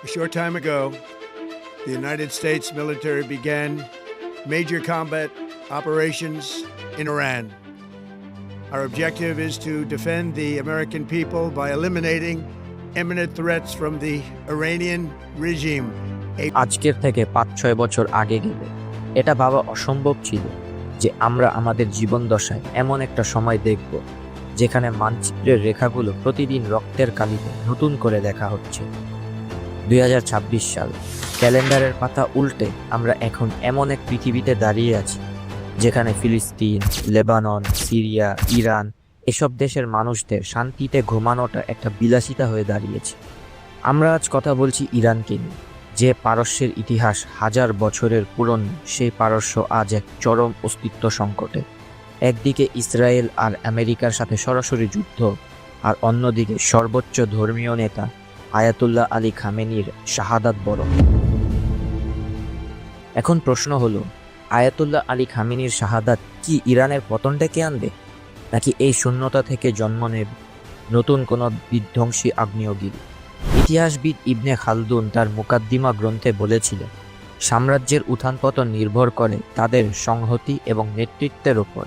A short time ago, the United States military began major combat operations in Iran. Our objective is to defend the American people by eliminating imminent threats from the Iranian regime. আজকের থেকে ৫-৬ বছর আগে গেলে এটা ভাবা অসম্ভব ছিল যে আমরা আমাদের জীবন দশায় এমন একটা সময় দেখব যেখানে মানচিত্রের রেখাগুলো প্রতিদিন রক্তের কালিতে নতুন করে দেখা হচ্ছে। ২০২৬ সাল, ক্যালেন্ডারের পাতা উল্টে আমরা এখন এমন এক পৃথিবীতে দাঁড়িয়ে আছি যেখানে ফিলিস্তিন, লেবানন, সিরিয়া, ইরান এসব দেশের মানুষদের শান্তিতে ঘুমানোটা একটা বিলাসিতা হয়ে দাঁড়িয়েছে। আমরা আজ কথা বলছি ইরানকে নিয়ে, যে পারস্যের ইতিহাস হাজার বছরের পুরনো। সেই পারস্য আজ এক চরম অস্তিত্ব সংকটে। একদিকে ইসরায়েল আর আমেরিকার সাথে সরাসরি যুদ্ধ, আর অন্যদিকে সর্বোচ্চ ধর্মীয় নেতা আয়াতুল্লাহ আলী খামেনির শাহাদাত বরণ। এখন প্রশ্ন হলো, আয়াতুল্লাহ আলী খামেনির শাহাদাত কি ইরানের পতন ডেকে আনবে, নাকি এই শূন্যতা থেকে জন্ম নেবে নতুন কোনো বিধ্বংসী আগ্নেয়গিরি? ইতিহাসবিদ ইবনে খালদুন তার মুকাদ্দিমা গ্রন্থে বলেছিলেন, সাম্রাজ্যের উত্থান পতন নির্ভর করে তাদের সংহতি এবং নেতৃত্বের ওপর।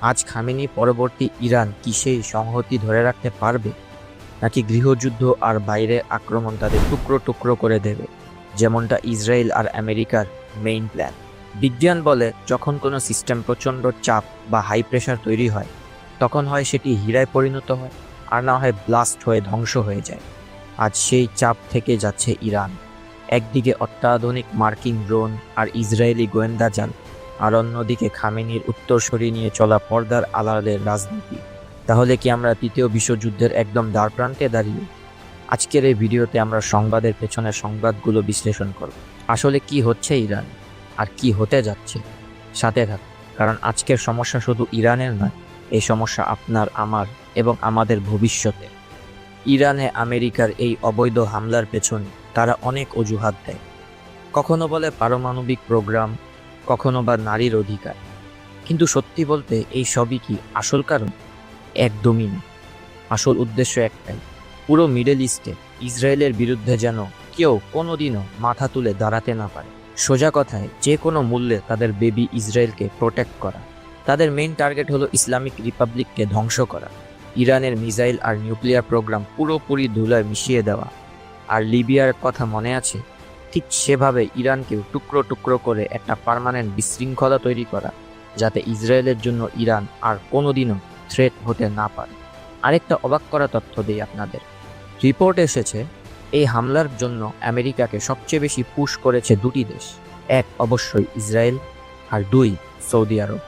আজ খামেনি পরবর্তী ইরান কি সেই সংহতি ধরে রাখতে পারবে, নাকি গৃহযুদ্ধ আর বাইরে আক্রমণ তাদের টুকরো টুকরো করে দেবে, যেমনটা ইসরায়েল আর আমেরিকার মেইন প্ল্যান? বিজ্ঞান বলে, যখন কোনো সিস্টেম প্রচণ্ড চাপ বা হাই প্রেশার তৈরি হয়, তখন হয় সেটি হীরায় পরিণত হয়, আর না হয় ব্লাস্ট হয়ে ধ্বংস হয়ে যায়। আজ সেই চাপ থেকে যাচ্ছে ইরান। একদিকে অত্যাধুনিক মার্কিন ড্রোন আর ইসরায়েলি গোয়েন্দা জাল, আর অন্যদিকে খামেনির উত্তরসূরি নিয়ে চলা পর্দার আড়ালের রাজনীতি। তাহলে কি আমরা তৃতীয় বিশ্বযুদ্ধের একদম দ্বারপ্রান্তে দাঁড়িয়ে? আজকের এই ভিডিওতে আমরা সংবাদের পেছনের সংবাদগুলো বিশ্লেষণ করব। আসলে কি হচ্ছে ইরান, আর কি হতে যাচ্ছে? সাথে থাক, কারণ আজকের সমস্যা শুধু ইরানের নয়, এই সমস্যা আপনার, আমার এবং আমাদের ভবিষ্যতে। ইরানে আমেরিকার এই অবৈধ হামলার পেছনে তারা অনেক অজুহাত দেয়। কখনো বলে পারমাণবিক প্রোগ্রাম, কখনো বা নারীর অধিকার। কিন্তু সত্যি বলতে এই সবই কি আসল কারণ? একদমই না। আসল উদ্দেশ্য একটাই, পুরো মিডল ইস্টে ইসরায়েলের বিরুদ্ধে যেন কেউ কোনোদিনও মাথা তুলে দাঁড়াতে না পারে। সোজা কথায়, যে কোনো মূল্যে তাদের বেবি ইসরায়েলকে প্রোটেক্ট করা। তাদের মেইন টার্গেট হলো ইসলামিক রিপাবলিককে ধ্বংস করা, ইরানের মিসাইল আর নিউক্লিয়ার প্রোগ্রাম পুরোপুরি ধুলায় মিশিয়ে দেওয়া। আর লিবিয়ার কথা মনে আছে? ঠিক সেভাবে ইরানকেও টুকরো টুকরো করে একটা পার্মানেন্ট বিশৃঙ্খলা তৈরি করা, যাতে ইসরায়েলের জন্য ইরান আর কোনোদিনও থ্রেট হতে না পারে। আরেকটা অবাক করা তথ্য দিই আপনাদের। রিপোর্ট এসেছে, এই হামলার জন্য আমেরিকাকে সবচেয়ে বেশি পুশ করেছে দুটি দেশ। এক অবশ্যই ইসরায়েল, আর দুই সৌদি আরব।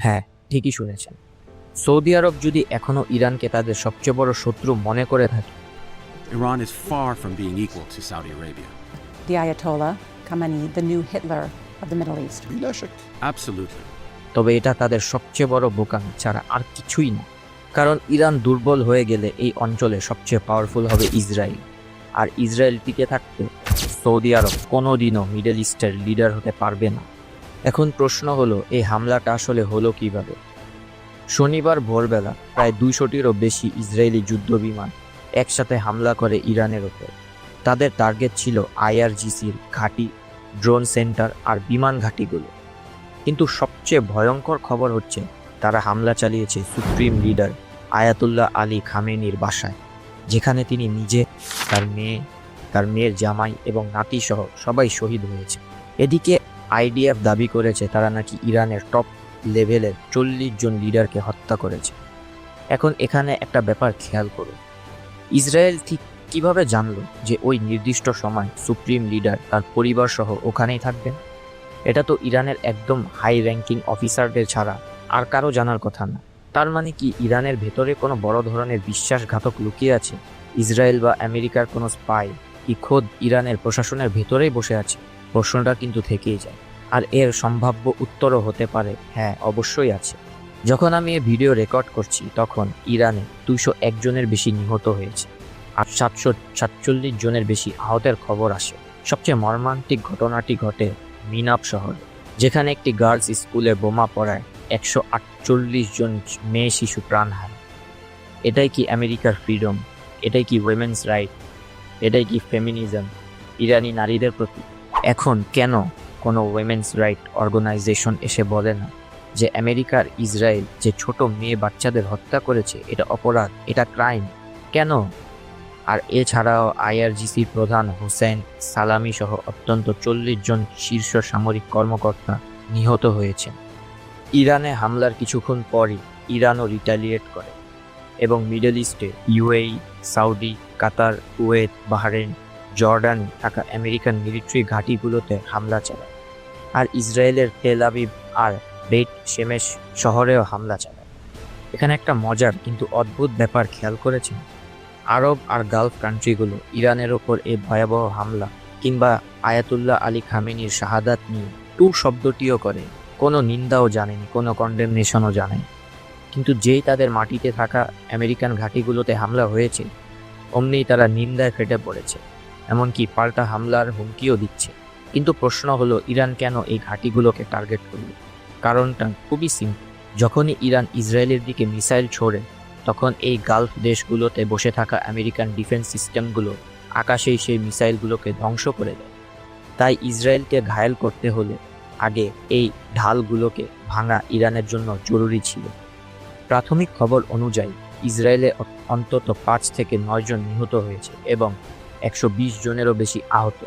হ্যাঁ, ঠিকই শুনেছেন। সৌদি আরব যদি এখনো ইরানকে তাদের সবচেয়ে বড় শত্রু মনে করে থাকে, Iran is far from being equal to Saudi Arabia. The Ayatollah Khamenei, the new Hitler of the Middle East. Absolutely. তবে এটা তাদের সবচেয়ে বড় বোকামি ছাড়া আর কিছুই না। কারণ ইরান দুর্বল হয়ে গেলে এই অঞ্চলে সবচেয়ে পাওয়ারফুল হবে ইসরায়েল, আর ইসরায়েল টিকে থাকতে সৌদি আরব কোনোদিনও মিডল ইস্টের লিডার হতে পারবে না। এখন প্রশ্ন হলো, এই হামলাটা আসলে হলো কিভাবে? শনিবার ভোরবেলা প্রায় ২০০টিরও বেশি ইসরায়েলি যুদ্ধ বিমান একসাথে হামলা করে ইরানের ওপর। তাদের টার্গেট ছিল আইআরজিসির ঘাঁটি, ড্রোন সেন্টার আর বিমান ঘাঁটিগুলো। কিন্তু সবচেয়ে ভয়ঙ্কর খবর হচ্ছে, তারা হামলা চালিয়েছে সুপ্রিম লিডার আয়াতুল্লাহ আলী খামেনির বাসায়, যেখানে তিনি নিজে, তার মেয়ের জামাই এবং নাতি সহ সবাই শহীদ হয়েছে। এদিকে আইডিএফ দাবি করেছে তারা নাকি ইরানের টপ লেভেলের ৪০ জন লিডারকে হত্যা করেছে। এখন এখানে একটা ব্যাপার খেয়াল করুন, ইসরায়েল ঠিক কিভাবে জানলো যে ওই নির্দিষ্ট সময় সুপ্রিম লিডার তার পরিবার সহ ওখানেই থাকবেন? এটা তো ইরানের একদম হাই র্যাঙ্কিং অফিসারদের ছাড়া আর কারো জানার কথা না। তার মানে কি ইরানের ভেতরে কোনো বড় ধরনের বিশ্বাসঘাতক লুকিয়ে আছে? ইসরায়েল বা আমেরিকার কোনো স্পাই কি খোদ ইরানের প্রশাসনের ভেতরেই বসে আছে? প্রশ্নটা কিন্তু থেকেই যায়। আর এর সম্ভাব্য উত্তরও হতে পারে হ্যাঁ, অবশ্যই আছে। যখন আমি এই ভিডিও রেকর্ড করছি, তখন ইরানে ২০১ জনের বেশি নিহত হয়েছে আর ৭৪৭ জনের বেশি আহতের খবর আসে। সবচেয়ে মর্মান্তিক ঘটনাটি ঘটে মিনাব শহরে, যেখানে একটি গার্লস স্কুলে বোমা পড়ায় ১৪৮ জন মেয়ে শিশু প্রাণ হারায়। এটাই কি আমেরিকার ফ্রিডম? এটাই কি উইমেন্স রাইট? এটাই কি ফেমিনিজম ইরানি নারীদের প্রতি? এখন কেন কোনো উইমেন্স রাইট অর্গানাইজেশন এসে বলে না যে আমেরিকার ইসরায়েল যে ছোট মেয়ে বাচ্চাদের হত্যা করেছে এটা অপরাধ, এটা ক্রাইম? কেন? আর এছাড়াও আইআরজিসি প্রধান হোসেন সালামি সহ অত্যন্ত 40 জন শীর্ষ সামরিক কর্মকর্তা নিহত হয়েছেন। ইরানে হামলার কিছুক্ষণ পরই ইরানও রিটালিয়েট করে এবং মিডল ইস্টে ইউএই, সৌদি, কাতার, কুয়েত, বাহরেন, জর্ডানে থাকা আমেরিকান মিলিটারি ঘাঁটিগুলোতে হামলা চালায়। আর ইসরায়েলের তেল আবিব আর বেইত শেমেশ শহরেও হামলা চালায়। এখানে একটা মজার কিন্তু অদ্ভুত ব্যাপার খেয়াল করেছেন? আরব আর গালফ কান্ট্রিগুলো ইরানের ওপর এই ভয়াবহ হামলা কিংবা আয়াতুল্লাহ আলী খামেনির শাহাদাত নিয়ে টু শব্দটিও করে, কোনো নিন্দাও জানেনি, কোনো কন্ডেমনেশনও জানেনি। কিন্তু যেই তাদের মাটিতে থাকা আমেরিকান ঘাঁটিগুলোতে হামলা হয়েছে অমনিই তারা নিন্দায় ফেটে পড়েছে, এমনকি পাল্টা হামলার হুমকিও দিচ্ছে। কিন্তু প্রশ্ন হলো ইরান কেন এই ঘাঁটিগুলোকে টার্গেট করবে? কারণটা খুবই সিম্পল। যখনই ইরান ইসরায়েলের দিকে মিসাইল ছোড়ে তখন এই গালফ দেশগুলোতে বসে থাকা আমেরিকান ডিফেন্স সিস্টেমগুলো আকাশেই সেই মিসাইলগুলোকে ধ্বংস করে দেয়। তাই ইসরায়েলকে ঘায়েল করতে হলে আগে এই ঢালগুলোকে ভাঙা ইরানের জন্য জরুরি ছিল। প্রাথমিক খবর অনুযায়ী ইসরায়েলে অন্তত 5 থেকে 9 জন নিহত হয়েছে এবং 120 জনেরও বেশি আহত।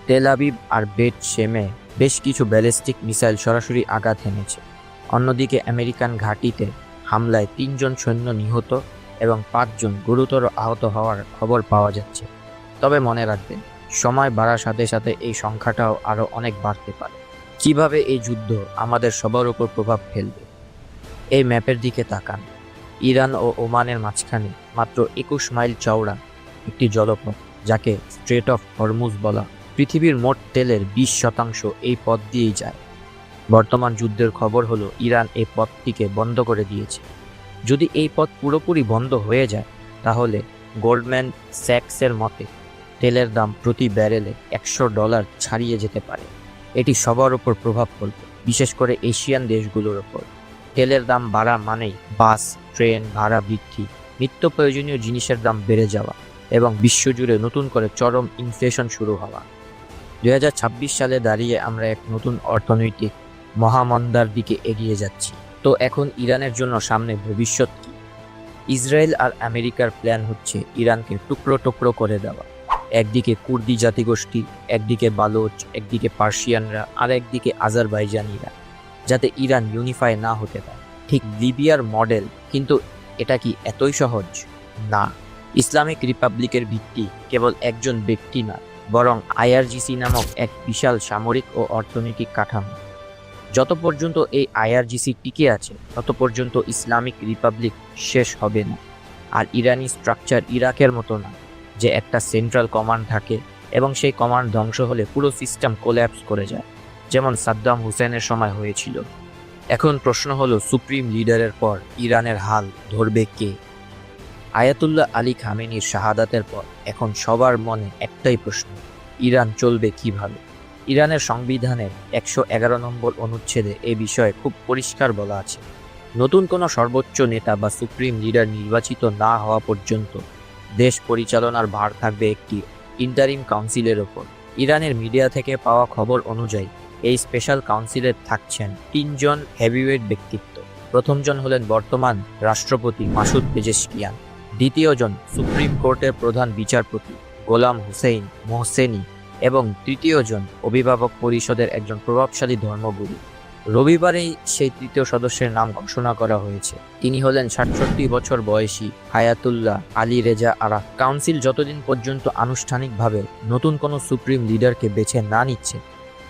তেল আবিব আর বেত শেমে বেশ কিছু ব্যালিস্টিক মিসাইল সরাসরি আঘাত হেনেছে। অন্যদিকে আমেরিকান ঘাঁটিতে হামলায় 3 জন সৈন্য নিহত এবং 5 জন গুরুতর আহত হওয়ার খবর পাওয়া যাচ্ছে। তবে মনে রাখবেন, সময় বাড়ার সাথে সাথে এই সংখ্যাটাও আরও অনেক বাড়তে পারে। কিভাবে এই যুদ্ধ আমাদের সবার উপর প্রভাব ফেলবে? এই ম্যাপের দিকে তাকান। ইরান ও ওমানের মাঝখানে মাত্র 21 মাইল চওড়া একটি জলপথ, যাকে স্ট্রেট অফ হরমুজ বলা। পৃথিবীর মোট তেলের 20% এই পথ দিয়েই যায়। বর্তমান যুদ্ধের খবর হলো ইরান এই পথটিকে বন্ধ করে দিয়েছে। যদি এই পথ পুরোপুরি বন্ধ হয়ে যায় তাহলে গোল্ডম্যান স্যাক্সের মতে তেলের দাম প্রতি ব্যারেলে $100 ছাড়িয়ে যেতে পারে। এটি সবার উপর প্রভাব পড়বে, বিশেষ করে এশিয়ান দেশগুলোর ওপর। তেলের দাম বাড়া মানেই বাস, ট্রেন ভাড়া বৃদ্ধি, নিত্য প্রয়োজনীয় জিনিসের দাম বেড়ে যাওয়া এবং বিশ্বজুড়ে নতুন করে চরম ইনফ্লেশন শুরু হওয়া। 2026 সালে দাঁড়িয়ে আমরা এক নতুন অর্থনৈতিক মহামন্দার দিকে এগিয়ে যাচ্ছি। তো এখন ইরানের জন্য সামনে ভবিষ্যৎ কি? ইসরায়েল আর আমেরিকার প্ল্যান হচ্ছে ইরানকে টুকরো টুকরো করে দেওয়া। একদিকে কুর্দি জাতিগোষ্ঠী, একদিকে বালোচ, একদিকে পার্সিয়ানরা আর একদিকে আজারবাইজানিরা, যাতে ইরান ইউনিফাই না হতে পারে। ঠিক লিবিয়ার মডেল। কিন্তু এটা কি এতই সহজ? না। ইসলামিক রিপাবলিকের ভিত্তি কেবল একজন ব্যক্তি না, বরং আইআরজিসি নামক এক বিশাল সামরিক ও অর্থনৈতিক কাঠামো। যত পর্যন্ত এই আইআরজিসি টিকে আছে তত পর্যন্ত ইসলামিক রিপাবলিক শেষ হবে না। আর ইরানি স্ট্রাকচার ইরাকের মতো না, যে একটা সেন্ট্রাল কমান্ড থাকে এবং সেই কমান্ড ধ্বংস হলে পুরো সিস্টেম কোল্যাপস করে যায়, যেমন সাদ্দাম হুসেনের সময় হয়েছিল। এখন প্রশ্ন হলো, সুপ্রিম লিডারের পর ইরানের হাল ধরবে কে? আয়াতুল্লাহ আলী খামেনির শাহাদাতের পর এখন সবার মনে একটাই প্রশ্ন, ইরান চলবে কিভাবে? ইরানের সংবিধানের 111 নম্বর অনুচ্ছেদে এ বিষয়ে খুব পরিষ্কার বলা আছে, নতুন কোনো সর্বোচ্চ নেতা বা সুপ্রিম লিডার নির্বাচিত না হওয়া পর্যন্ত দেশ পরিচালনার ভার থাকবে একটি ইন্টারিম কাউন্সিলের ওপর। ইরানের মিডিয়া থেকে পাওয়া খবর অনুযায়ী এই স্পেশাল কাউন্সিলে থাকছেন 3 জন হেভিওয়েট ব্যক্তিত্ব। প্রথমজন হলেন বর্তমান রাষ্ট্রপতি মাসুদ পেজেশকিয়ান, দ্বিতীয়জন সুপ্রিম কোর্টের প্রধান বিচারপতি গোলাম হুসেইন মোহসেনি এবং তৃতীয়জন অভিভাবক পরিষদের একজন প্রভাবশালী ধর্মগুরু। রবিবারেই সেই তৃতীয় সদস্যের নাম ঘোষণা করা হয়েছে। তিনি হলেন 67 বছর বয়সী হায়াতুল্লাহ আলী রেজা আরা। কাউন্সিল যতদিন পর্যন্ত আনুষ্ঠানিকভাবে নতুন কোনো সুপ্রিম লিডারকে বেছে না নিচ্ছে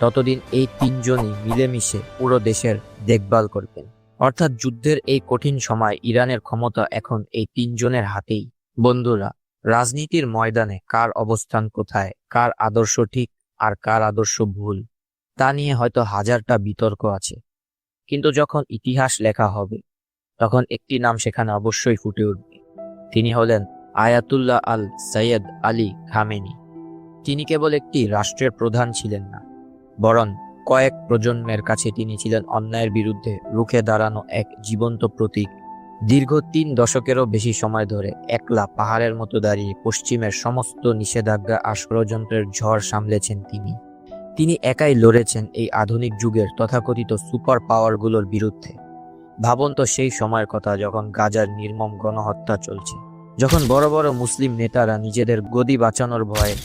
ততদিন এই 3 জনই মিলেমিশে পুরো দেশের দেখভাল করবেন। অর্থাৎ যুদ্ধের এই কঠিন সময় ইরানের ক্ষমতা এখন এই 3 জনের হাতেই। বন্ধুরা, রাজনীতির ময়দানে কার অবস্থান কোথায়, কার আদর্শ ঠিক আর কার আদর্শ ভুল, তা নিয়ে হয়তো হাজারটা বিতর্ক আছে, কিন্তু যখন ইতিহাস লেখা হবে তখন একটি নাম সেখানে অবশ্যই ফুটে উঠবে। তিনি হলেন আয়াতুল্লাহ আল সৈয়দ আলী খামেনি। তিনি কেবল একটি রাষ্ট্রের প্রধান ছিলেন না, বরং কয়েক প্রজন্মের কাছে তিনি ছিলেন অন্যায়ের বিরুদ্ধে রুখে দাঁড়ানো এক জীবন্ত প্রতীক। দীর্ঘ 3 দশকেরও বেশি সময় ধরে একলা পাহাড়ের মতো দাঁড়িয়ে পশ্চিমের সমস্ত নিষেধাজ্ঞা আর ষড়যন্ত্রের ঝড় সামলেছেন তিনি। তিনি একাই লড়েছেন এই আধুনিক যুগের তথাকথিত সুপার পাওয়ারগুলোর বিরুদ্ধে। ভাবুন তো সেই সময়ের কথা, যখন গাজার নির্মম গণহত্যা চলছে, যখন বড় বড় মুসলিম নেতারা নিজেদের গদি বাঁচানোর ভয়ে,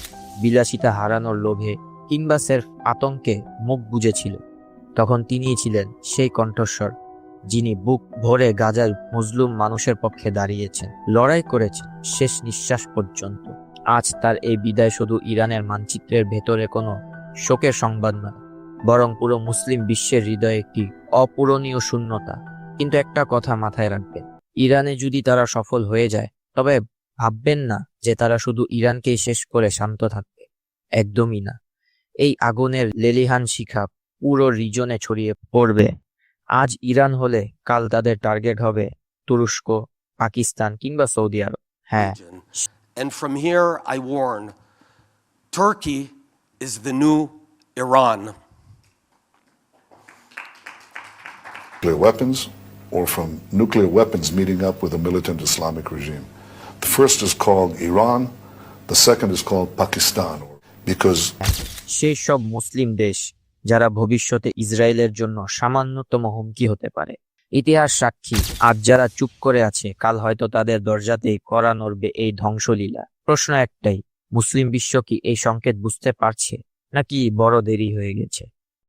বিলাসিতা হারানোর লোভে কিংবা স্রেফ আতঙ্কে মুখ বুজেছিল, তখন তিনিই ছিলেন সেই কণ্ঠস্বর যিনি বুক ভরে গাজার মজলুম মানুষের পক্ষে দাঁড়িয়েছেন, লড়াই করেছেন শেষ নিঃশ্বাস পর্যন্ত। আজ তার এই বিদায় শুধু ইরানের মানচিত্রের ভেতরে কোনো শোকের সংবাদ নয়, বরং পুরো মুসলিম বিশ্বের হৃদয়ে একটি অপূরণীয় শূন্যতা। কিন্তু একটা কথা মাথায় রাখবেন, ইরানে যদি তারা সফল হয়ে যায়, তবে ভাববেন না যে তারা শুধু ইরানকেই শেষ করে শান্ত থাকবে। একদমই না। এই আগুনের লেলিহান শিখা পুরো রিজনে ছড়িয়ে পড়বে। আজ ইরান হলে কাল তাদের টার্গেট হবে তুরস্ক, পাকিস্তান কিংবা সৌদি আরব। হ্যাঁ, And from here I warn, Turkey is the new Iran. Nuclear weapons or from nuclear weapons meeting up with a militant Islamic regime. The first is called Iran, the second is called Pakistan, because সেই সব মুসলিম দেশ যারা ভবিষ্যতে ইসরায়েলের জন্য সামান্যতম হুমকি হতে পারে। ইতিহাস সাক্ষী, আজ যারা চুপ করে আছে, কাল হয়তো তাদের দরজাতেই কড়া নড়বে এই ধ্বংসলীলা। প্রশ্ন একটাই, মুসলিম বিশ্ব কি এই সংকেত বুঝতে পারছে, নাকি বড় দেরি হয়ে গেছে?